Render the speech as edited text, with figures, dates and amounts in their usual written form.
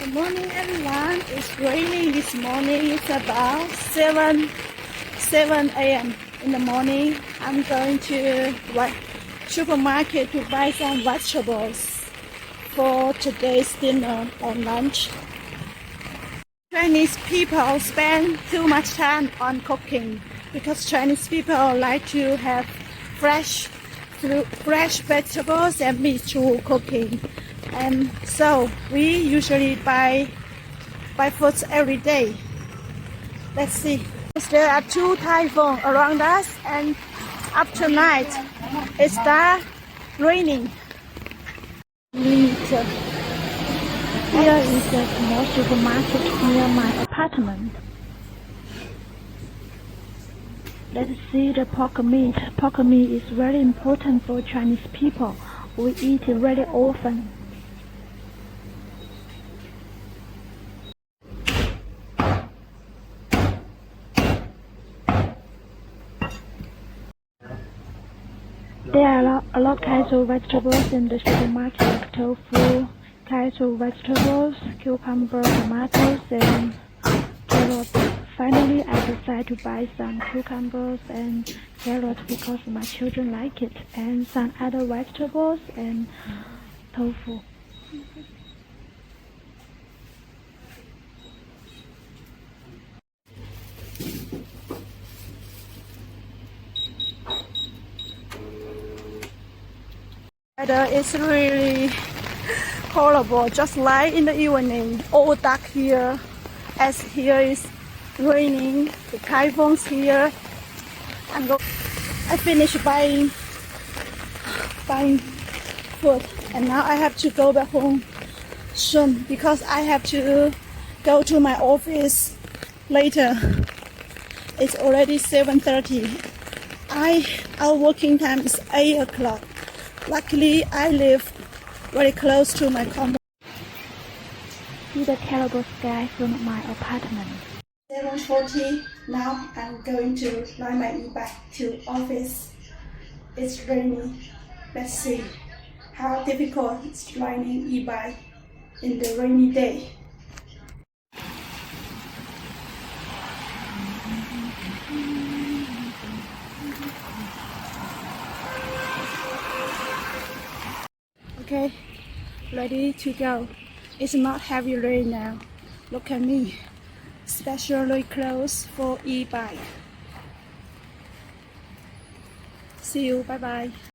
Good morning, everyone. It's raining this morning. It's about 7 a.m. in the morning. I'm going to the supermarket to buy some vegetables for today's dinner or lunch. Chinese people spend too much time on cooking because Chinese people like to have fresh vegetables and meat through cooking. And so we usually buy foods every day. Let's see. There are two typhoons around us, and up tonight it starts raining. Here is a small supermarket near my apartment. Let's see the pork meat. Pork meat is very important for Chinese people. We eat it very often. There are a lot of kinds of vegetables in the supermarket, like tofu, kinds of vegetables, cucumber, tomatoes, and carrots. Finally, I decided to buy some cucumbers and carrots because my children like it, and some other vegetables and tofu. Weather is really horrible, just like in the evening, all dark here, as here is raining, the typhoon's here. I finished buying food, and now I have to go back home soon because I have to go to my office later. It's already 7:30. Our working time is 8 o'clock. Luckily, I live very close to my commune. See the terrible sky from my apartment. 7:40. Now I'm going to ride my e-bike to office. It's raining. Let's see how difficult it's riding e-bike in the rainy day. Okay, ready to go. It's not heavy rain now. Look at me, specially clothes for e-bike. See you, bye bye.